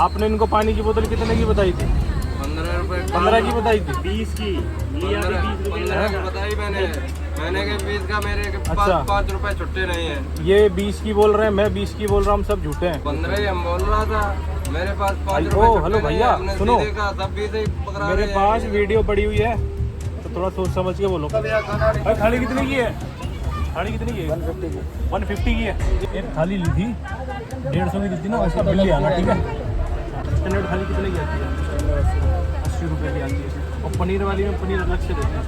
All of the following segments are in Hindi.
आपने इनको पानी की बोतल कितने की बताई थी? 15 रुपए। 15 की बताई थी? 20 की 15 की बताई मैंने के 20 का मेरे के अच्छा। पास 5 रुपए छुट्टे नहीं है। ये 20 की बोल रहे हैं, मैं 20 की बोल रहा हूँ, हम सब झूठे हैं। 15 ही हम बोल रहा था, मेरे पास 5 ओ, रुपए हेलो छुट्टे नहीं भैया, है। हमने सुनो। सीधे कहा सब 20 ही पकड़ा मेरे रहे पास हैं। वीडियो पड़ी हुई है, तो थोड़ा सोच समझ के बोलो। भाई थाली कितने की है? थाली कितनी की है? 150 की। 150 की है। एक थाली ली थी 150 की दी थी ना, उसका बिल ले आना, ठीक है? स्टैंडर्ड थाली कितने की आती है? 80 रुपये की आती है। और पनीर वाली में पनीर अलग से देते हैं,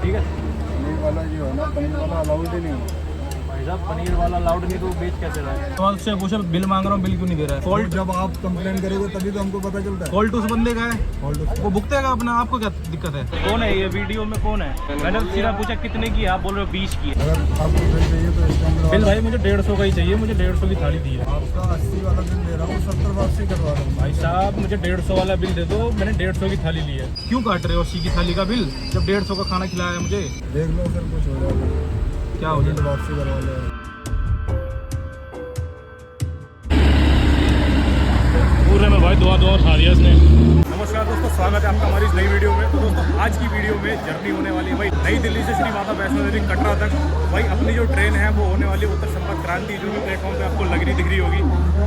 ठीक है? पनीर वाला जो है ना, पनीर वाला अलाउड ही नहीं है भाई साहब, पनीर वाला अलाउड नहीं तो वो बेच कैसे रहा है? तो उससे पूछो बिल मांग रहा हूँ, बिल क्यों नहीं दे रहा है? फॉल्ट जब आप कंप्लेन करोगे तभी तो हमको पता चलता है। फॉल्ट उस बंदे का है, फॉल्ट वो भुगतेगा अपना। आपको क्या दिक्कत है? कौन है ये वीडियो में, कौन है? मैंने सीधा पूछा कितने की है, आप बोल रहे हो 20 की है। अगर आपको बिल चाहिए तो स्टैंडर्ड बिल वाला भाई मुझे 150 का ही चाहिए, मुझे 150 की थाली दी है। आपका 80 वाला बिल दे रहा हूँ, 70 वापसी करवा रहा हूँ। भाई साहब मुझे 150 वाला बिल दे दो, मैंने 150 की थाली ली है। क्यों काट रहे हो 80 की थाली का बिल जब 150 का खाना खिलाया है मुझे? देख लो सर, कुछ हो जाएगा, क्या हो बिल जाए? वापसी करवा लो। पूरे में भाई दुआ खा दिया इसने। नमस्कार दोस्तों, स्वागत है आपका हमारी इस नई वीडियो में। तो दोस्तों आज की वीडियो में जर्नी होने वाली है भाई नई दिल्ली से श्री माता वैष्णो देवी कटरा तक। भाई अपनी जो ट्रेन है वो होने वाली है उत्तर संपर्क क्रांति, जो भी प्लेटफॉर्म पे आपको लग रही दिख रही होगी।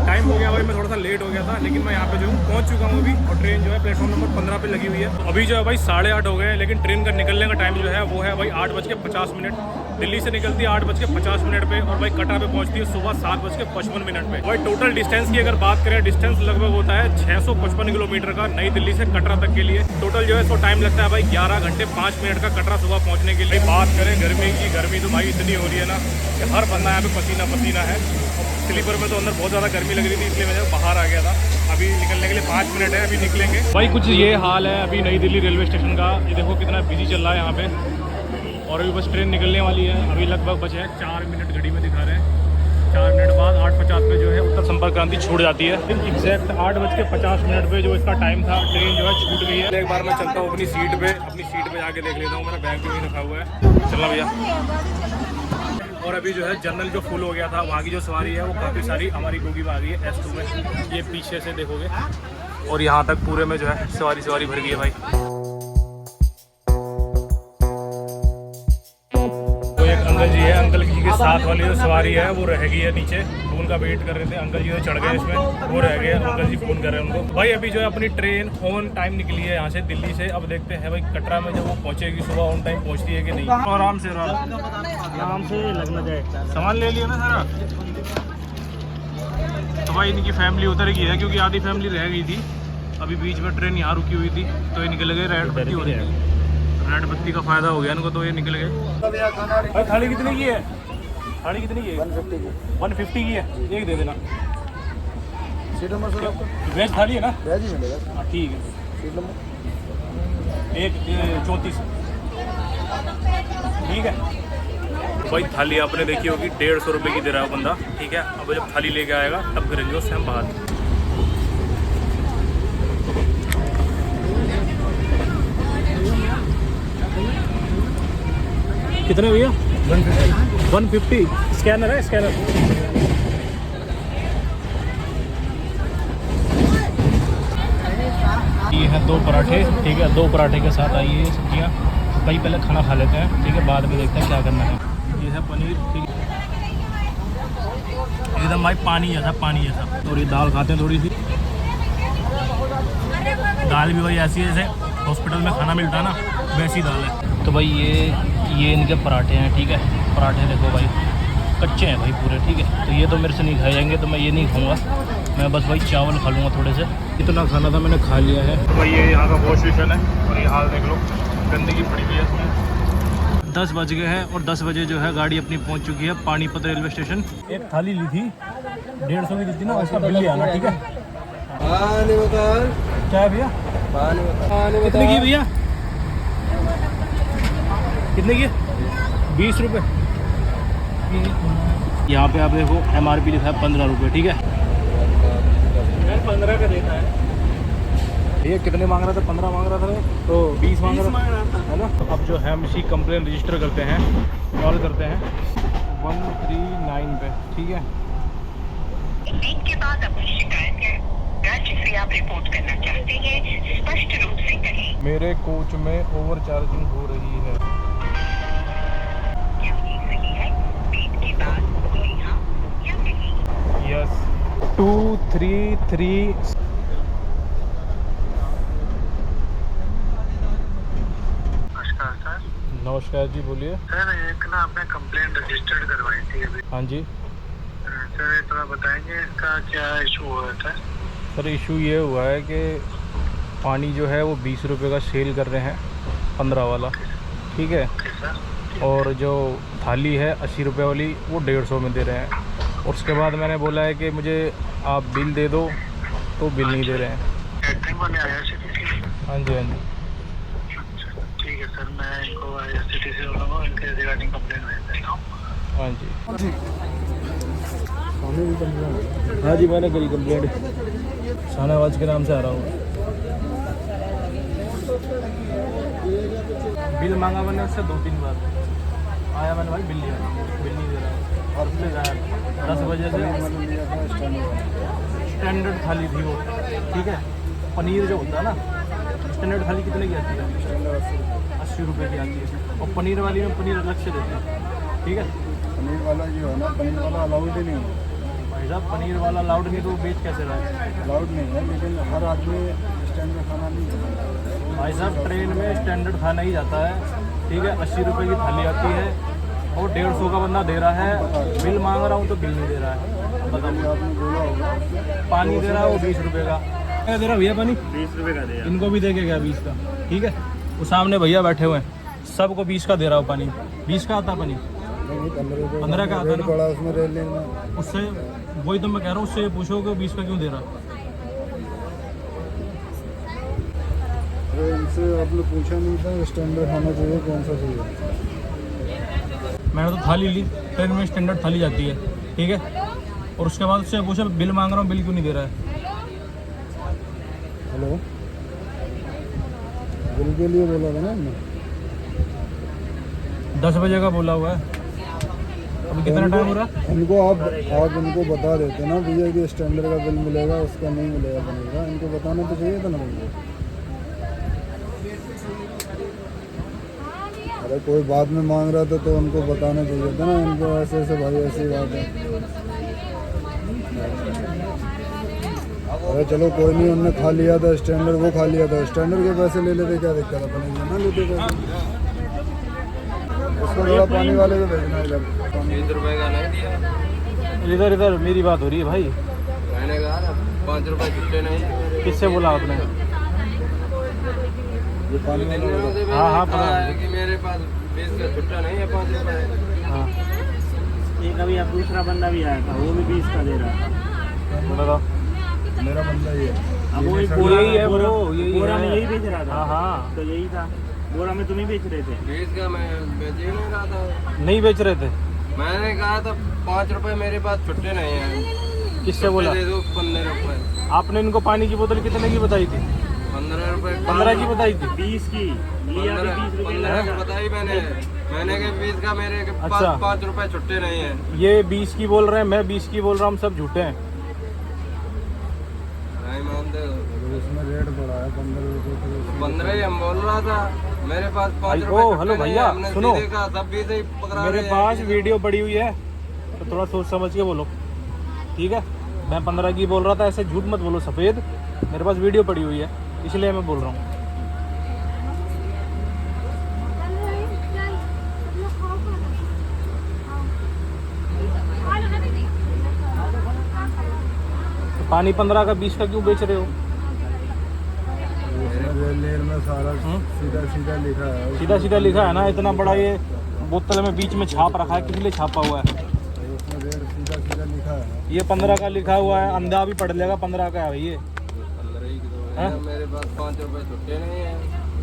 टाइम हो गया भाई, मैं थोड़ा सा लेट हो गया था, लेकिन मैं यहाँ पे जो हूँ पहुँच चुका हूँ अभी। और ट्रेन जो है प्लेटफॉर्म नंबर 15 पे लगी हुई है। अभी जो है भाई 8:30 हो गए हैं, लेकिन ट्रेन का निकलने का टाइम जो है वो है भाई 8:50। दिल्ली से निकलती है 8:50 पे और भाई कटरा पे पहुंचती है सुबह 7:55 पे। भाई टोटल डिस्टेंस की अगर बात करें, डिस्टेंस लगभग होता है 655 किलोमीटर का नई दिल्ली से कटरा तक के लिए। टोटल जो है इसको टाइम लगता है भाई 11 घंटे 5 मिनट का कटरा सुबह पहुंचने के लिए। बात करें गर्मी की, गर्मी तो भाई इतनी हो रही है ना कि हर बंदा यहाँ पे पसीना पसीना है। स्लीपर में तो अंदर बहुत ज़्यादा गर्मी लग रही थी, इसलिए मैं बाहर आ गया था। अभी निकलने के लिए 5 मिनट है, अभी निकलेंगे। भाई कुछ ये हाल है अभी नई दिल्ली रेलवे स्टेशन का। ये देखो कितना बिजी चल रहा है यहाँ पे। और अभी बस ट्रेन निकलने वाली है, अभी लगभग बचे हैं 4 मिनट, घड़ी में दिखा रहे हैं। 4 मिनट बाद 8:50 पे जो है उत्तर संपर्क क्रांति छूट जाती है। एग्जैक्ट 8:50 पे जो इसका टाइम था, ट्रेन जो है छूट गई है। एक बार मैं चलता हूँ अपनी सीट पे जाके देख लेता हूँ। मेरा बैग भी वहीं रखा हुआ है, चलना भैया। और अभी जो है जनरल जो फुल हो गया था, वहाँ की जो सवारी है वो काफ़ी सारी हमारी बोगी में आ गई है S2 में। ये पीछे से देखोगे और यहाँ तक पूरे में जो है सवारी भर गई है भाई। अंकल जी है, अंकल जी के साथ वाली जो सवारी है वो रह गई है नीचे, तो उनका वेट कर रहे थे। अंकल जी तो चढ़ गए इसमें, वो रह गए। अंकल जी फ़ोन कर रहे हैं उनको। भाई अभी जो है अपनी ट्रेन ऑन टाइम निकली है यहाँ से दिल्ली से। अब देखते हैं भाई कटरा में जब वो पहुँचेगी सुबह ऑन टाइम पहुँचती है कि नहीं। आराम से लगना जाए। सामान ले लिया ना सारा? तो भाई इनकी फैमिली उतर गई है क्योंकि आधी फैमिली रह गई थी। अभी बीच में ट्रेन यहाँ रुकी हुई थी तो ये निकल गए। रेड बत्ती हो रही है, रेड बत्ती का फायदा हो गया इनको, तो ये निकल गए। थाली कितने की है? थाली कितनी की है? 150 की। 150 की है, एक दे देना। सीट नंबर सर आपका? वेज थाली है ना? वेज ही मिलेगा। हाँ ठीक है। सीट नंबर एक 34 ठीक है। भाई थाली आपने देखी होगी 150 रुपये की दे रहा है बंदा, ठीक है। अब जब थाली लेके आएगा तब करेंगे उससे हम बात। कितने भैया? 150। स्कैनर है, स्कैनर। ये है 2 पराठे, ठीक है। 2 पराठे के साथ आई है सब्जियाँ। भाई पहले खाना खा लेते हैं, ठीक है, बाद में देखते हैं क्या करना है। ये है पनीर, ठीक है, एकदम भाई पानी जैसा। और ये दाल खाते हैं थोड़ी सी। दाल भी भाई ऐसी है जैसे हॉस्पिटल में खाना मिलता है ना, वैसी दाल है। तो भाई ये इनके पराठे हैं, ठीक है। पराठे देखो भाई कच्चे हैं भाई पूरे, ठीक है। तो ये तो मेरे से नहीं खाए जाएंगे, तो मैं ये नहीं खाऊंगा। मैं बस भाई चावल खा लूँगा थोड़े से। इतना खाना था मैंने खा लिया है। तो भाई ये यहाँ का वॉश बेसिन है और ये हाल देख लो, गंदगी पड़ी हुई है इसमें। 10 बज गए हैं और 10 बजे जो है गाड़ी अपनी पहुँच चुकी है पानीपत रेलवे स्टेशन। एक थाली ली थी 150 की दी थी ना, उसका बिल ले आना, ठीक है। क्या है भैया? कितने की भैया? कितने की? 20 रुपये। यहाँ पे आप देखो MRP लिखा है 15 रुपये, ठीक है। 15 का देता है ये। कितने मांग रहा था? 15 मांग रहा था, तो 20 मांग रहा था, है ना। तो अब जो है हम इसी कंप्लेन रजिस्टर करते हैं, कॉल करते हैं 139 पे, ठीक है। के बाद अपनी शिकायत होगा जिसे आप रिपोर्ट करना चाहते हैं स्पष्ट रूप से कहें। मेरे कोच में ओवर चार्जिंग हो रही है। क्या ये सही है? बीट के बाद बोले हाँ या नहीं। यस 233 नमस्कार सर। नमस्कार जी, बोलिए। सर एक ना आपने कंप्लेंट रजिस्टर्ड करवाई थी अभी। हाँ जी सर थोड़ा बताएंगे इसका क्या इशू हुआ था? सर, इशू ये हुआ है कि पानी जो है वो 20 रुपये का सेल कर रहे हैं, 15 वाला, ठीक है। Okay sir. और जो थाली है 80 रुपये वाली वो 150 में दे रहे हैं। और उसके बाद मैंने बोला है कि मुझे आप बिल दे दो, तो बिल नहीं दे रहे हैं। कैटरिंग वाले IRCTC? हाँ जी हाँ जी। अच्छा, ठीक है सर, मैं इनको IRCTC वालों को इनके रिगार्डिंग कंप्लेंट भेज देता हूँ। हाँ जी हाँ जी, मैंने करी कंप्लेंट। शाहनवाज के नाम से आ रहा हूँ। बिल मांगा मैंने उससे 2-3 बार, आया मैंने भाई बिल नहीं दे रहा। और उसने गाया 10 बजे से स्टैंडर्ड थाली थी वो, ठीक है। पनीर जो होता है ना, स्टैंडर्ड थाली कितने की आती है? 80 रुपये की आती है। और पनीर वाली में पनीर अलग से देते हैं, ठीक है। पनीर वाला जो है ना, पनीर वाला अलाउड ही नहीं है। भाई साहब, पनीर वाला अलाउड नहीं तो वो बेच कैसे रहा है? अलाउड नहीं है, लेकिन हर आदमी स्टैंडर्ड खाना नहीं खाता। भाई साहब, ट्रेन में स्टैंडर्ड खाना ही जाता है, ठीक है। 80 रुपये की थाली आती है और 150 का बंदा दे रहा है। बिल मांग रहा हूँ तो बिल नहीं दे रहा है। बताओ, आपने बोला होगा पानी दे रहा है वो 20 रुपये का। क्या दे रहा भैया पानी? 20 रुपये का दे। इनको भी दे के गया 20 का, ठीक है। वो सामने भैया बैठे हुए हैं, सबको 20 का दे रहा हूँ पानी। 20 का आता पानी, 15 का आता रेट ना। पड़ा उसमें रेल में। उससे वही तो मैं कह रहा हूँ, उससे पूछो कि 20 का क्यों दे रहा। तो इनसे आपने पूछा नहीं था स्टैंडर्ड खाना चाहिए, कौन सा चाहिए? मैंने तो थाली ली, ट्रेन में स्टैंडर्ड थाली जाती है, ठीक है। और उसके बाद उससे पूछा बिल मांग रहा हूँ, बिल क्यों नहीं दे रहा है। हेलो, बिल के लिए बोला था ना हमने? 10 बजे का बोला हुआ है। अभी कितना टाइम हो रहा है? इनको आप इनको बता देते ना भैया कि स्टैंडर्ड का बिल मिलेगा, उसका नहीं मिलेगा पनीर का। इनको बताना तो चाहिए था ना भैया। अरे कोई बाद में मांग रहा था तो उनको बताना चाहिए था ना। इनको ऐसे ऐसे भाई ऐसी बात है। अरे चलो कोई नहीं, उनने खा लिया था स्टैंडर्ड, वो खा लिया था स्टैंडर्ड के पैसे ले लेते, क्या दिक्कत है? पनीर ना लेते पैसे। उसको थोड़ा पानी वाले को भेजना इधर। 20 रुपये का नहीं दिया। इधर इधर मेरी बात हो रही है भाई। मैंने कहा ना 5 रुपये छुट्टे नहीं है। किससे बोला आपने? ये पानी इन वाला लोगों से मैंने हाँ, कहा पता है कि मेरे पास 20 का छुट्टा नहीं है, 5 रुपये। हाँ, एक अभी अब दूसरा बंदा भी आया था, वो भी 20 का दे रहा था। बताओ। मेरा बंदा ही है। अब वो एक यही है वो, यही बोरा में है। यही बेच रहा था। हाँ हाँ, तो यही था, बोरा में तुम ही बेच रहे थे। 20 का मैं बेच ही नहीं रहा था। नहीं बेच रहे थे। मैंने कहा था 5 रुपये मेरे पास छुट्टे नहीं है। किससे बोला? दे दो 15 रुपये। आपने इनको पानी की बोतल कितने की बताई थी? 15 रुपये। 15 की बताई थी। 20 की लिया भी 20 रुपए 15 लगा। बताई मैंने कहा 20 का मेरे के पास अच्छा। 5 रुपये छुट्टे नहीं है। ये 20 की बोल रहे हैं, मैं 20 की बोल रहा हूँ, सब झूठे हैं। नहीं मानते हो। उसमें रेट बढ़ा है 15 रुपये। 15 ही हम बोल रहा था, मेरे पास 5 ओ, रुपये हेलो छुट्टे नहीं भैया, है। हमने सुनो। सीधे कहा, सब 20 ही पकड़ा मेरे रहे हैं। पास वीडियो पड़ी हुई है, तो थोड़ा सोच समझ के बोलो, ठीक है। मैं 15 की बोल रहा था, ऐसे झूठ मत बोलो सफ़ेद। मेरे पास वीडियो पड़ी हुई है, इसलिए मैं बोल रहा हूँ। तो पानी 15 का 20 का क्यों बेच रहे हो? उसमें रेल में सारा सीधा सीधा लिखा है। सीधा सीधा लिखा है ना, इतना बड़ा ये बोतल में बीच में छाप रखा है, किस लिए छापा हुआ है? उसमें रेट सीधा सीधा लिखा है। ये 15 का लिखा हुआ है, अंधा भी पढ़ लेगा 15 का है ये। 15 ही की तो हैं? है, मेरे पास 5 रुपये छुट्टे नहीं है।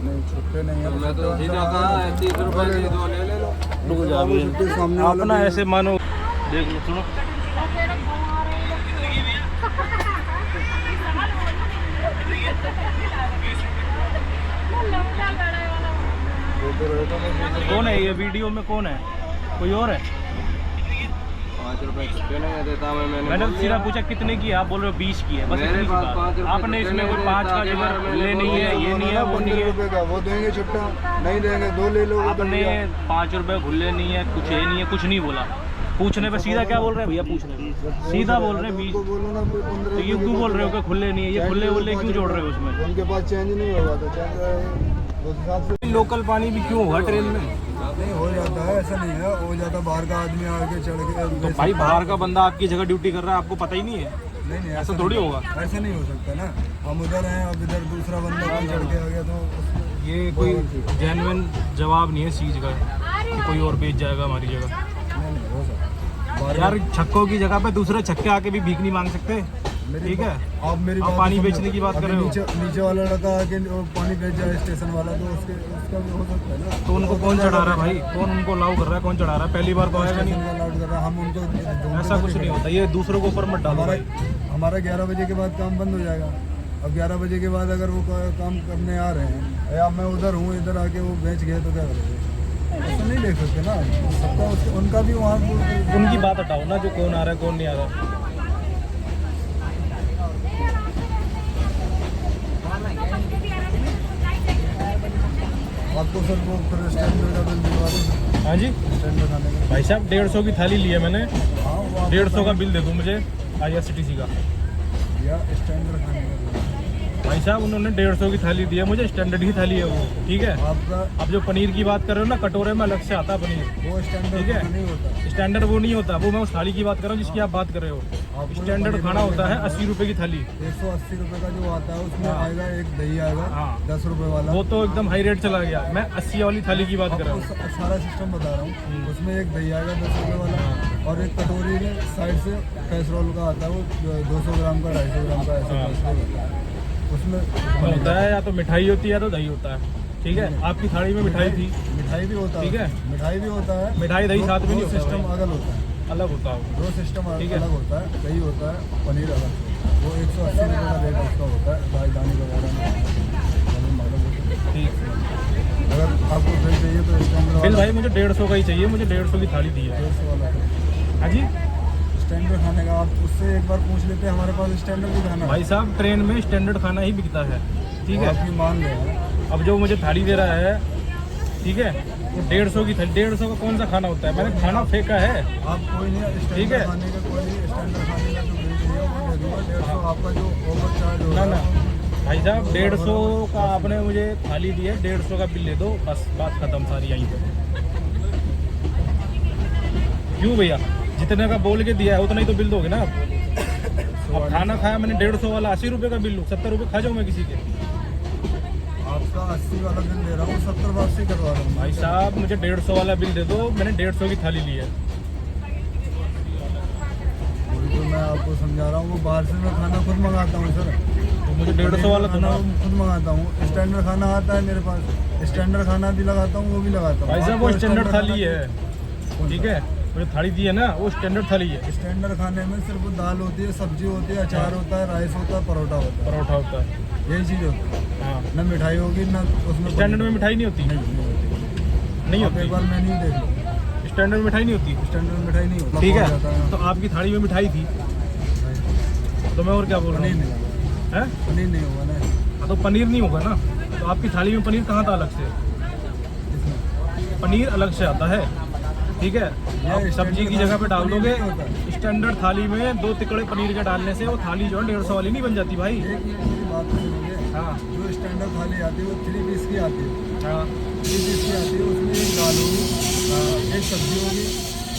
नहीं छुट्टे नहीं है। तो मैं तो सीधा कहा है 30 रुपये की 2 ले लो। रुक जा अभी। छुट्टे सामने वाला अपना भी- ऐसे मानो, देख लो, सुनो। कौन है ये वीडियो में? कौन है? कोई और है? 5 रुपए क्यों नहीं देता मैंने बोल तो सीधा दिया। पूछा कितने की है, आप बोल रहे हो 20 की है, बस मेरे इतनी सी पास बात। 5 रुपए आपने छुट्टे इसमें नहीं कोई 5 का देता, जिगर मैंने ले नहीं है, ये नहीं है, वो नहीं 15 है। रुपए का वो देंगे छुट्टा, नहीं देंगे 2 ले लो। आपने 5 रुपए खुले नहीं है, कुछ ये नहीं है, कुछ नहीं बोला। पूछने पे सीधा क्या बोल रहे हैं भैया, पूछने पे सीधा बोल रहे हैं 20। बोलो ना, कोई 15 तो ये क्यों बोल रहे हो कि खुले नहीं है, ये खुले वुले क्यों जोड़ रहे हो उसमें? उनके पास चेंज नहीं होगा तो चेंज उस हिसाब से लोकल पानी भी क्यों होगा ट्रेन में? नहीं हो जाता है, ऐसा नहीं है, हो जाता बाहर का आदमी आके चढ़ के। तो भाई बाहर का बंदा आपकी जगह ड्यूटी कर रहा है, आपको पता ही नहीं है? नहीं ऐसा थोड़ी होगा। ऐसा नहीं हो सकता ना, हम उधर हैं, अब इधर दूसरा बंदा कोई चढ़ के आ गया तो ये कोई जेन्युइन जवाब नहीं है इस चीज़ का कि कोई और बेच जाएगा हमारी जगह। नहीं हो सकता। यार छक्कों की जगह पे दूसरे छक्के आके भी भीख नहीं मांग सकते, ठीक है? आप मेरी आप बात पानी समझो। बेचने की बात कर रहे हो। नीचे वाला लड़का आके वो पानी बेच जाए स्टेशन वाला, तो उसका भी हो सकता है ना। तो उनको कौन चढ़ा रहा है भाई? कौन उनको लाउ कर रहा है? कौन चढ़ा रहा है? पहली बार तो आएगा नहीं। स्टेशन वाला आउट कर रहा है, हम उनको ऐसा कुछ नहीं होता, ये दूसरों के ऊपर मत डालो हमारा भाई। हमारा 11 बजे के बाद काम बंद हो जाएगा। अब 11 बजे के बाद अगर वो काम करने आ रहे हैं या मैं उधर हूँ, इधर आके वो बेच गए तो क्या करेंगे? ऐसा नहीं देख सकते ना, सबका उनका भी वहाँ उनकी बात हटाओ ना, जो कौन आ रहा है कौन नहीं आ रहा। आपको सर वो फिर स्टैंडर्ड का बिल दिलवा दें। हाँ जी स्टैंडर्ड खाने का। भाई साहब 150 की थाली ली है मैंने, हाँ वो आप 150 का बिल दे दो मुझे IRCTC का। या स्टैंडर्ड खाने का बिल। भाई साहब उन्होंने 150 की थाली दी है मुझे, स्टैंडर्ड ही थाली है वो, ठीक है? आपका अब जो पनीर की बात कर रहे हो ना, कटोरे में अलग से आता है पनीर, वो स्टैंडर्ड ठीक है? खाना नहीं होता। स्टैंडर्ड वो नहीं होता, वो मैं उस थाली की बात कर रहा हूँ जिसकी आप बात कर रहे हो। आपको स्टैंडर्ड खाना होता है 80 रुपए की थाली। 180 रुपए का जो आता है उसमें हाँ। आएगा एक दही आएगा हाँ। 10 रुपए वाला। वो तो एकदम हाई रेट चला गया, मैं 80 वाली थाली की बात कर रहा हूँ। आपको सारा सिस्टम बता रहा हूँ, उसमें एक दही आएगा 10 रुपए वाला, और एक कटोरी में साइड से कैसरोल का आता है, वो 200 ग्राम का 250 ग्राम का ऐसा हाँ। कैसरोल होता है। उसमें होता है या तो मिठाई होती है या तो दही होता है, ठीक है? आपकी थाली में मिठाई थी, मिठाई भी होता है, ठीक है? मिठाई भी होता है, मिठाई दही साथ में नहीं दो होता सिस्टम भाई। अलग होता है, अलग होता है। दो सिस्टम ठीक है। अलग होता है, दही होता है, पनीर अलग से होता है। वो 180 रुपये का रेट उसका होता है, राजधानी वगैरह में। ठीक है, अगर आपको बिल चाहिए तो स्टैंडर्ड बिल भाई मुझे 150 का ही चाहिए, मुझे 150 की थाली दी है। 150 वाला हाँ जी स्टैंडर्ड खाने का आप उससे एक बार पूछ लेते हैं, हमारे पास स्टैंडर्ड भी खाना है। भाई साहब ट्रेन में स्टैंडर्ड खाना ही बिकता है, ठीक वो है? आपकी मान ले हैं। अब जो मुझे थाली दे रहा है, ठीक है, वो 150 की थाली, 150 का कौन सा खाना होता है? मैंने खाना फेंका है। आप कोई नहीं ठीक स्टैंडर्ड है। खाने का, कोई नहीं स्टैंडर्ड खाने का जो बिल चाहिए वो दे दूँगा। 150 आपका जो ओवर चार्ज ना होगा ना भाई साहब 150 का आपने मुझे थाली दी है, 150 का बिल ले दो, बस बात खत्म सारी यहीं पे। क्यों भैया, जितने का बोल के दिया है उतना ही तो बिल दोगे ना आप? अब खाना खाया मैंने 150 वाला, 80 रुपये का बिल लूँ, 70 रुपये खा जाऊँ मैं किसी के? आपका 80 वाला बिल दे रहा हूँ, 70 वापसी करवा रहा हूँ। भाई साहब मुझे 150 वाला बिल दे दो, मैंने 150 की थाली ली है। वही तो मैं आपको समझा रहा हूँ, वो बाहर से मैं खाना खुद मंगाता हूँ सर। तो मुझे 150 वाला खाना तो खुद मंगाता हूँ, स्टैंडर्ड खाना आता है मेरे पास, स्टैंडर्ड खाना भी लगाता हूँ, वो भी लगाता हूँ। भाई साहब वो आपको स्टैंडर्ड थाली खाना- है, ठीक है? मुझे थाली दी है ना, वो स्टैंडर्ड थाली है। स्टैंडर्ड खाने में सिर्फ दाल होती है, सब्जी होती है, अचार होता है, राइस होता है, परोठा होता परोठा होता है, है, यही चीज़ होती है। हाँ। न मिठाई होगी न उसमें स्टैंडर्ड में मिठाई नहीं होती? नहीं आप एक बार होती मेन्यू देख लो, स्टैंडर्ड में मिठाई नहीं होती, स्टैंडर्ड में मिठाई नहीं होती। ठीक हो जाता है? तो आपकी थाली में मिठाई थी, तो मैं और क्या बोल रहा पनीर हूँ? नहीं होगा, हैं? पनीर नहीं होगा ना हाँ, तो पनीर नहीं होगा ना, तो आपकी थाली में पनीर कहाँ था अलग से? इसमें। पनीर अलग से आता है, ठीक है? आप ये सब्जी की स्टैंडर्ड जगह पे डाल पनीर दोगे, नहीं होता। स्टैंडर्ड थाली में 2 टुकड़े पनीर के डालने से वो थाली जो है 150 वाली नहीं बन जाती भाई। एक मेरी बात तो सुनिए, हाँ जो स्टैंडर्ड थाली आती है वो 3 पीस की आती है, हाँ 3 पीस की आती है, उसमें एक दाल होगी, एक सब्जी होगी,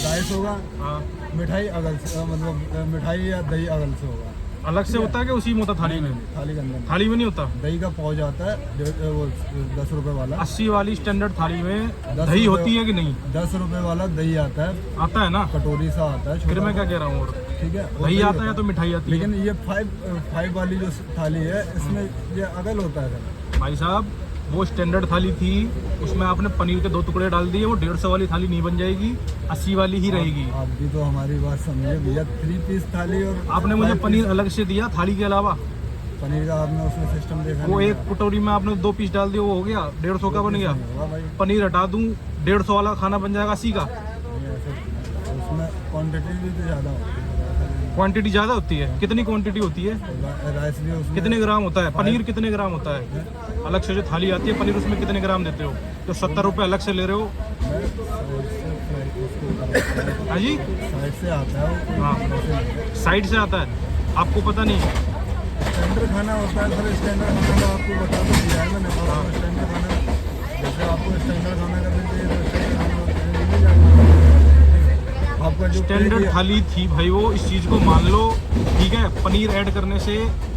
राइस होगा, हाँ। मिठाई अगल से, मतलब मिठाई या दही अगल से होगा। अलग से होता है कि उसी में होता थाली में? थाली के अंदर थाली में नहीं होता। दही का पाउच आता है, वो 10 रुपए वाला, 80 वाली स्टैंडर्ड थाली में 10 दही रुपए- होती है कि नहीं? 10 रुपए वाला दही आता है, आता है ना, कटोरी सा आता है, फिर छोटा मैं क्या सा, कह रहा हूँ? और ठीक है, वो दही आता होता है या तो मिठाई आती है? लेकिन ये 5 वाली जो थाली है इसमें ये अगल होता है सर। भाई साहब वो स्टैंडर्ड थाली थी, उसमें आपने पनीर के 2 टुकड़े डाल दिए, वो 150 वाली थाली नहीं बन जाएगी, 80 वाली ही रहेगी। आप भी तो हमारी बात समझिए भैया, 3 पीस थाली और आपने मुझे 5 पनीर पीस- अलग से दिया थाली के अलावा, पनीर का आपने उसमें सिस्टम देखा वो नहीं एक कटोरी में आपने 2 पीस डाल दिए, वो हो गया 150 का बन गया। नहीं होगा भाई, पनीर हटा दूं 150 वाला खाना बन जाएगा 80 का। नहीं ऐसे उसमें क्वांटिटी भी तो ज़्यादा होती है, क्वांटिटी ज़्यादा होती है? कितनी क्वांटिटी होती है? राइस भी उसमें कितने ग्राम होता है? पनीर कितने ग्राम होता है? अलग से जो थाली आती है पनीर, उसमें कितने ग्राम देते हो? तो 70 रुपये अलग से ले रहे हो? हाँ जी, साइड से आता है वो। हाँ साइड से आता है, आपको पता नहीं? स्टैंडर्ड खाना होता है सर, स्टैंडर्ड खाना तो आपको बता तो दिया है मैंने। आपको स्टैंडर्ड खाना, जैसे आपको स्टैंडर्ड खाना करना चाहिए तो स्टैंडर्ड खाना मिल जाएगा आपका जो स्टैंडर्ड थाली थी भाई वो, इस चीज़ को मान लो, ठीक है। पनीर ऐड करने से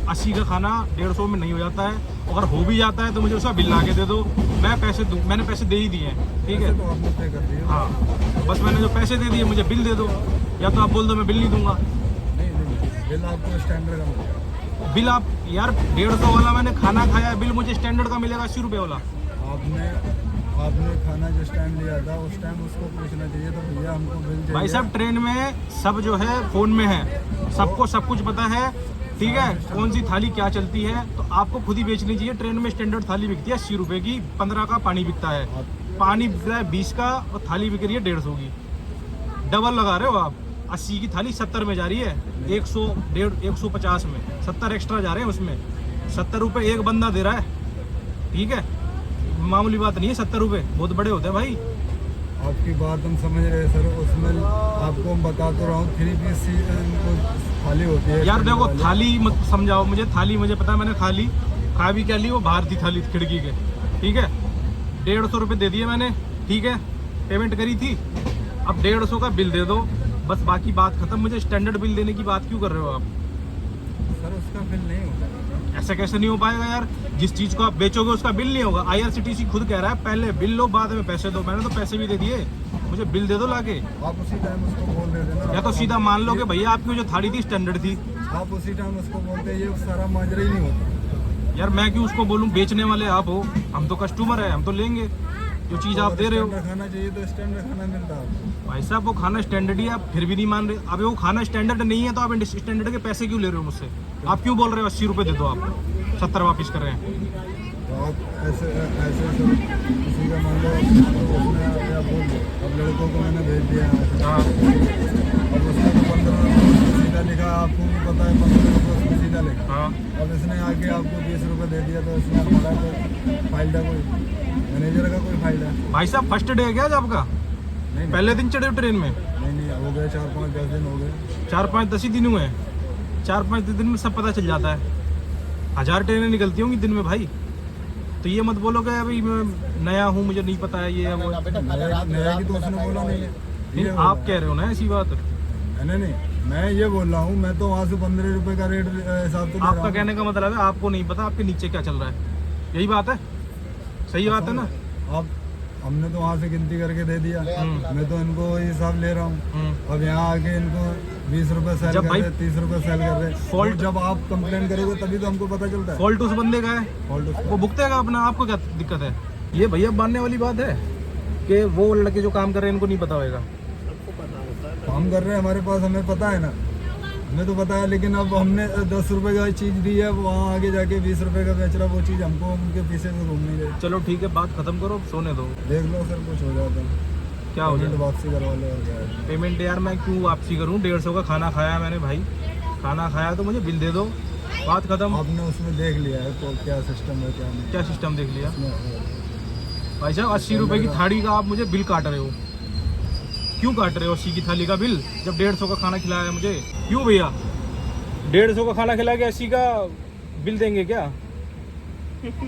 80 का खाना 150 में नहीं हो जाता है। अगर हो भी जाता है तो मुझे उसका बिल ला के दे दो, मैं पैसे दूँ। मैंने पैसे दे ही दिए हैं, ठीक है। तो आपने पे कर दिया। हाँ बस मैंने जो पैसे दे दिए, मुझे बिल दे दो, या तो आप बोल दो मैं बिल नहीं दूंगा। नहीं, बिल आपको स्टैंडर्ड का मिलेगा। बिल आप यार 150 वाला मैंने खाना खाया, बिल मुझे स्टैंडर्ड का मिलेगा 80 रुपये वाला। आपने खाना जिस टाइम लिया था उस टाइम उसको पूछना चाहिए तो भैया हमको बिल चाहिए। भाई साहब ट्रेन में सब जो है फ़ोन में है, सबको सब कुछ पता है, ठीक है। कौन सी थाली क्या चलती है तो आपको खुद ही बेचनी चाहिए। ट्रेन में स्टैंडर्ड थाली बिकती है 80 रुपये की, 15 का पानी बिकता है, पानी बिक रहा है 20 का, और थाली बिक रही है 150 की। डबल लगा रहे हो आप। 80 की थाली 70 में जा रही है, 100 150 में, 70 एक्स्ट्रा जा रहे हैं उसमें। 70 रुपये एक बंदा दे रहा है, ठीक है। मामूली बात नहीं है 70 रुपये, बहुत बड़े होते हैं भाई। आपकी बात हम समझ रहे हैं सर, उसमें आपको हम बता तो रहा हूँ 3 पीस थाली होती है यार देखो, थाली मत समझाओ मुझे, थाली मुझे पता है, मैंने खा भी क्या ली, वो बाहर थी थाली खिड़की के, ठीक है। 150 रुपये दे दिए मैंने, ठीक है, पेमेंट करी थी। अब 150 का बिल दे दो, बस, बाकी बात खत्म। मुझे स्टैंडर्ड बिल देने की बात क्यों कर रहे हो आप? सर उसका बिल नहीं होगा। ऐसा कैसे नहीं हो पाएगा यार? जिस चीज़ को आप बेचोगे उसका बिल नहीं होगा। IRCTC खुद कह रहा है पहले बिल लो बाद में पैसे दो। मैंने तो पैसे भी दे दिए, मुझे बिल दे दो लाके। आप उसी टाइम उसको बोल देते ना, या तो सीधा मान लो कि भैया आपकी जो थाली थी स्टैंडर्ड थी। आप उसी टाइम उसको बोलते, ये सारा माजरा ही नहीं होता। यार मैं क्यों उसको बोलूँ? बेचने वाले आप हो, हम तो कस्टमर है, हम तो लेंगे जो चीज़ आप दे रहे हो। स्टैंडर्ड खाना चाहिए तो स्टैंडर्ड खाना मिलता है। भाई साहब वो खाना स्टैंडर्ड ही है, आप फिर भी नहीं मान रहे। अब वो खाना स्टैंडर्ड नहीं है तो आप स्टैंडर्ड के पैसे क्यों ले रहे हो मुझसे? आप क्यों बोल रहे हो 80 रुपये दे दो, आप 70 वापस कर रहे हैं? तो आप ऐसे किसी का मान लो उसने क्या बोल दो, अब लड़कों को मैंने भेज दिया है। हाँ अब उसने तो 15 रुपये सीधा लिखा, आपको भी पता है 15 रुपये उसने सीधा लिखा। हाँ अब इसने आके आपको 20 रुपये दे दिया, तो इसमें बड़ा कोई फायदा, कोई मैनेजर का कोई फायदा? भाई साहब फर्स्ट डे है क्या आज आपका? नहीं पहले दिन चढ़े हो ट्रेन में? नहीं, हो गए 4-5-10 दिन हो गए। 4-5-10 ही दिन हुए हैं। 4-5 दिन में सब पता चल जाता है। 1000 ट्रेनें निकलती होंगी दिन में भाई। तो ये मत बोलो कि अभी मैं नया हूँ, मुझे नहीं पता है ये है वो। नया की तो उसने बोला नहीं है। नहीं आप कह रहे हो ना ऐसी बात। नहीं, मैं ये बोल रहा हूँ, मैं तो वहाँ से 15 रुपये का रेट हिसाब तो आपका कहने का मतलब है आपको नहीं पता आपके नीचे क्या चल रहा है, यही बात है? सही बात है ना? अब हमने तो वहाँ से गिनती करके दे दिया, मैं तो इनको हिसाब ले रहा हूँ। अब यहाँ आके इनको 20 रुपये सेल जब कर भाई रहे, 30 रुपये सेल कर रहे। फॉल्ट जब आप कंप्लेन करोगे तभी तो हमको पता चलता है। फॉल्ट उस बंदे का है, फॉल्ट उसका। वो भुगतेगा अपना। आपको क्या दिक्कत है? ये भैया मानने वाली बात है कि वो लड़के जो काम कर रहे हैं इनको नहीं पता होगा। काम कर रहे हैं हमारे पास, हमें पता है ना, हमें तो पता है। लेकिन अब हमने 10 रुपये का चीज़ दी है, वहाँ आगे जाके 20 रुपये का बेच रहा, वो चीज़ हमको उनके पीछे से घूम नहीं रही। चलो ठीक है, बात खत्म करो, सोने दो। देख लो सर, कुछ हो जाता है, क्या हो पेमेंट जाए? वापसी करवा लो और क्या है। पेमेंट यार मैं क्यों वापसी करूँ? 150 का खाना खाया मैंने भाई, खाना खाया तो मुझे बिल दे दो, बात खत्म। आपने उसमें देख लिया है तो क्या सिस्टम है क्या नहीं? क्या सिस्टम देख लिया उसमें भाई साहब? 80 रुपये की थाली का आप मुझे बिल काट रहे हो, क्यों काट रहे हो 80 की थाली का बिल जब 150 का खाना खिलाया है मुझे? क्यों भैया 150 का खाना खिला के 80 का बिल देंगे क्या? 150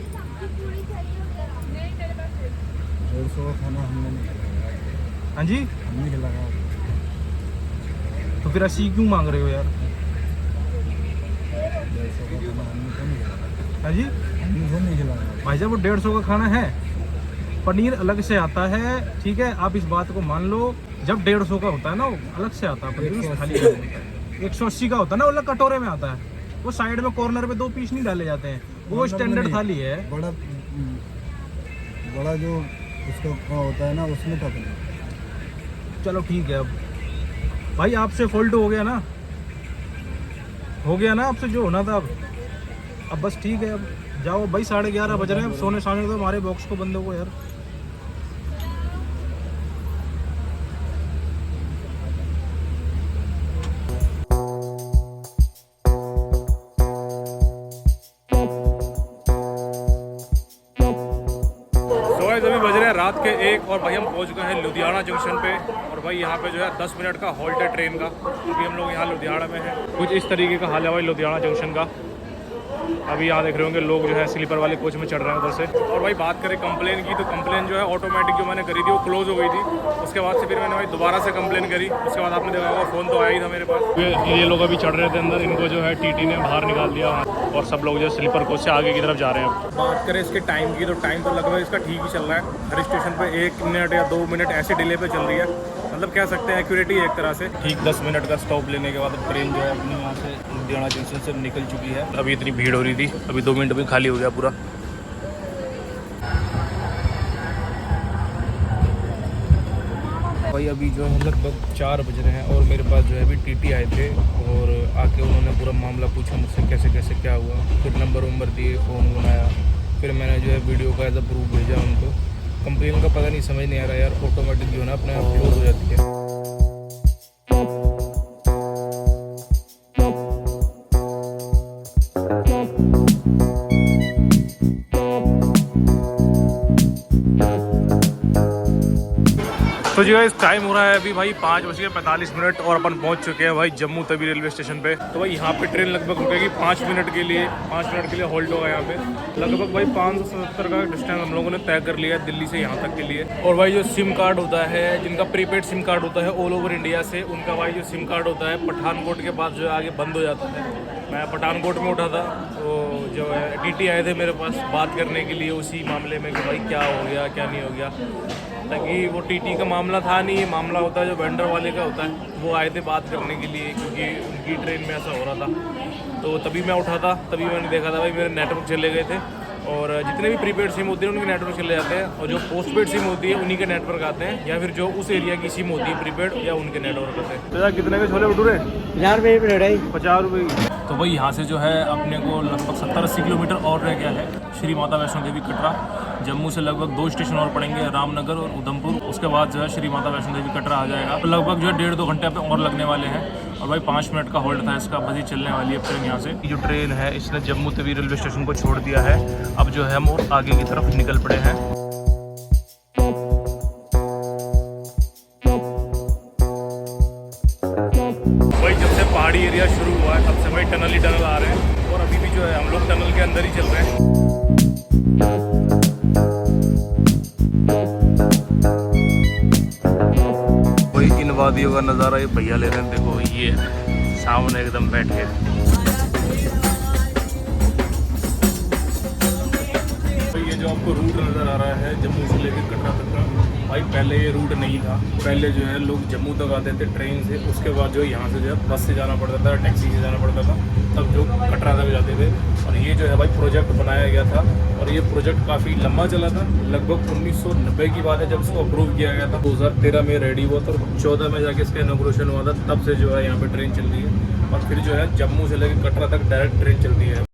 का खाना हमने नहीं खिलाया। हाँ जी, हम नहीं खिलाया। तो फिर 80 क्यों मांग रहे हो यार? 150 का खाना हमने तो नहीं खिलाया। हाँ जी हमने तो नहीं खिलाया। भाई साहब वो 150 का खाना है, पनीर अलग से आता है, ठीक है, आप इस बात को मान लो। जब 150 का होता है ना, वो अलग से आता है पनीर, उस थाली में होता है। 180 का होता है ना, वो अलग कटोरे में आता है, वो साइड में कॉर्नर पे 2 पीस नहीं डाले जाते हैं, वो स्टैंडर्ड थाली है। बड़ा जो उसका होता है ना, उसमें था पनीर। चलो ठीक है, अब भाई आपसे फॉल्ट हो गया ना, हो गया ना आपसे जो होना था। अब बस ठीक है, अब जाओ भाई, 11:30 बज रहे हैं, अब सोने दो हमारे बॉक्स को, बंदों को यार। 1 और भाई हम पहुंच गए हैं लुधियाना जंक्शन पे। और भाई यहाँ पे जो है 10 मिनट का हॉल्ट है ट्रेन का। अभी हम लोग यहाँ लुधियाना में हैं। कुछ इस तरीके का हाल है भाई लुधियाना जंक्शन का। अभी यहाँ देख रहे होंगे लोग जो है स्लीपर वाले कोच में चढ़ रहे हैं उधर से। और भाई बात करें कंप्लेन की, तो कंप्लेन जो है ऑटोमेटिक जो मैंने करी थी वो क्लोज हो गई थी। उसके बाद से फिर मैंने भाई दोबारा से कंप्लेन करी। उसके बाद आपने देखा होगा फ़ोन तो आया ही था मेरे पास। ये लोग अभी चढ़ रहे थे अंदर, इनको जो है टीटी ने बाहर निकाल दिया और सब लोग जो है स्लीपर कोच से आगे की तरफ जा रहे हैं। बात करें इसके टाइम की, तो टाइम तो लगभग इसका ठीक ही चल रहा है। हर स्टेशन पर 1 मिनट या 2 मिनट ऐसे डिले पे चल रही है। मतलब कह सकते हैं एक्यूरेट ही एक तरह से। ठीक 10 मिनट का स्टॉप लेने के बाद ट्रेन जो है अपने यहाँ से लुधियाना जंक्शन से निकल चुकी है। अभी इतनी भीड़ हो रही थी, अभी 2 मिनट में खाली हो गया पूरा। भाई अभी जो है लगभग 4 बज रहे हैं और मेरे पास जो है अभी टीटी आए थे और आके उन्होंने पूरा मामला पूछा मुझसे कैसे कैसे क्या हुआ। फिर नंबर दिए, फ़ोन बनाया, फिर मैंने जो है वीडियो का एज अ प्रूफ भेजा उनको। कंप्लेन का पता नहीं, समझ नहीं आ रहा यार, ऑटोमेटिक जो है ना अपने आप क्लोज हो जाती है। तो जो है इस टाइम हो रहा है अभी भाई 5:45 और अपन पहुंच चुके हैं भाई जम्मू तवी रेलवे स्टेशन पे। तो भाई यहाँ पे ट्रेन लगभग रुकेगी 5 मिनट के लिए। 5 मिनट के लिए होल्ड होगा यहाँ पे। लगभग भाई 570 का डिस्टेंस हम लोगों ने तय कर लिया है दिल्ली से यहाँ तक के लिए। और भाई जो सिम कार्ड होता है, जिनका प्रीपेड सिम कार्ड होता है ऑल ओवर इंडिया से, उनका भाई जो सिम कार्ड होता है पठानकोट के बाद जो है आगे बंद हो जाता है। मैं पठानकोट में उठा था, तो जो है टीटी आए थे मेरे पास बात करने के लिए उसी मामले में कि भाई क्या हो गया क्या नहीं हो गया। ताकि वो टीटी का मामला था नहीं, ये मामला होता है जो वेंडर वाले का होता है। वो आए थे बात करने के लिए क्योंकि उनकी ट्रेन में ऐसा हो रहा था। तो तभी मैं उठा था, तभी मैंने देखा था भाई मेरे नेटवर्क चले गए थे। और जितने भी प्रीपेड सिम होते हैं उनके नेटवर्क चले जाते हैं, और जो पोस्टपेड सिम होती है उन्हीं के नेटवर्क आते हैं, या फिर जो उस एरिया की सिम होती है प्रीपेड या उनके नेटवर्क आते हैं। तो कितने के छोले भटूरे? 50 रुपये प्लेट है। 50 रुपये। तो भाई यहाँ से जो है अपने को लगभग 70-80 किलोमीटर और रह गया है श्री माता वैष्णो देवी कटरा। जम्मू से लगभग 2 स्टेशन और पड़ेंगे, रामनगर और उधमपुर। उसके बाद जो है श्री माता वैष्णो देवी कटरा आ जाएगा। तो लगभग जो है 1.5-2 घंटे पे और लगने वाले हैं। और भाई 5 मिनट का होल्ड था इसका, बस ही चलने वाली है ट्रेन यहाँ से। जो ट्रेन है इसने जम्मू तवी रेलवे स्टेशन को छोड़ दिया है। अब जो है हम और आगे की तरफ निकल पड़े हैं। भाई जब से पहाड़ी एरिया शुरू हुआ है तब से भाई टनल ही टनल आ रहे हैं, और अभी भी जो है हम लोग टनल के अंदर ही चल रहे हैं। भाई इन वादियों का नज़ारा ये भैया ले रहे हैं, देखो ये सामने एकदम बैठ के। भाई ये जो आपको रूट नज़र आ रहा है जम्मू से लेकर कटरा तक का, भाई पहले ये रूट नहीं था। पहले जो है लोग जम्मू तक आते थे ट्रेन से, उसके बाद जो यहाँ से जो है बस से जाना पड़ता था, टैक्सी से जाना पड़ता था, तब जो कटरा तक जाते थे। और ये जो है भाई प्रोजेक्ट बनाया गया था, और ये प्रोजेक्ट काफ़ी लंबा चला था। लगभग 1990 की बात है जब इसको अप्रूव किया गया था। 2013 में रेडी हुआ था, 14 में जाके इसका इनॉग्रेशन हुआ था। तब से जो है यहाँ पर ट्रेन चल रही है, और फिर जो है जम्मू से लेकर कटरा तक डायरेक्ट ट्रेन चलती है।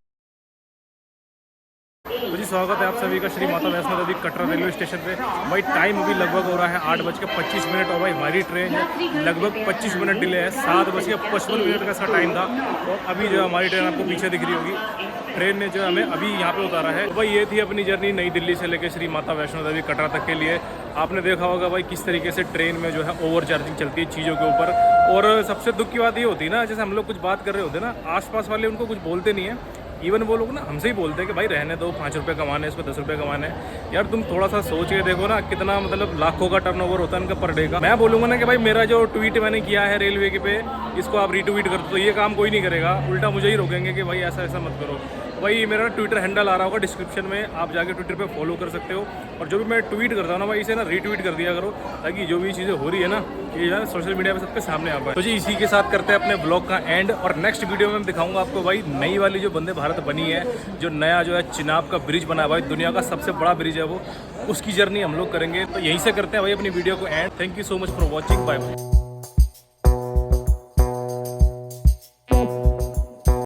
तो जी स्वागत है आप सभी का श्री माता वैष्णो देवी कटरा रेलवे स्टेशन पे। भाई टाइम अभी लगभग हो रहा है 8:25 और भाई हमारी ट्रेन है लगभग 25 मिनट डिले है। 7:55 का इसका टाइम था, और अभी जो है हमारी ट्रेन आपको पीछे दिख रही होगी। ट्रेन ने जो है हमें अभी यहाँ पे उतारा है। तो भाई ये थी अपनी जर्नी नई दिल्ली से लेकर श्री माता वैष्णो देवी कटरा तक के लिए। आपने देखा होगा भाई किस तरीके से ट्रेन में जो है ओवर चार्जिंग चलती है चीज़ों के ऊपर। और सबसे दुख की बात ये होती है ना, जैसे हम लोग कुछ बात कर रहे होते हैं ना, आसपास वाले उनको कुछ बोलते नहीं है। इवन वो लोग ना हमसे ही बोलते हैं कि भाई रहने दो, 5 रुपये कमाने, इसको 10 रुपये कमाने। यार तुम थोड़ा सा सोच के देखो ना, कितना मतलब लाखों का टर्नओवर होता है इनका पर डे का। मैं बोलूँगा ना कि भाई मेरा जो ट्वीट मैंने किया है रेलवे के पे, इसको आप रीट्वीट कर दो, तो ये काम कोई नहीं करेगा, उल्टा मुझे ही रोकेंगे कि भाई ऐसा ऐसा मत करो। भाई मेरा ट्विटर हैंडल आ रहा होगा डिस्क्रिप्शन में, आप जाके ट्विटर पे फॉलो कर सकते हो। और जो भी मैं ट्वीट करता हूँ ना भाई, इसे ना रीट्वीट कर दिया करो, ताकि जो भी चीज़ें हो रही है ना ये जो है सोशल मीडिया पे सबके सामने आ पाए। तो जी इसी के साथ करते हैं अपने ब्लॉग का एंड, और नेक्स्ट वीडियो में मैं दिखाऊंगा आपको भाई नई वाली जो वंदे भारत बनी है, जो नया जो है चिनाब का ब्रिज बना है भाई, दुनिया का सबसे बड़ा ब्रिज है वो, उसकी जर्नी हम लोग करेंगे। तो यहीं से करते हैं भाई अपनी वीडियो को end. Thank you so much for watching, bye bye.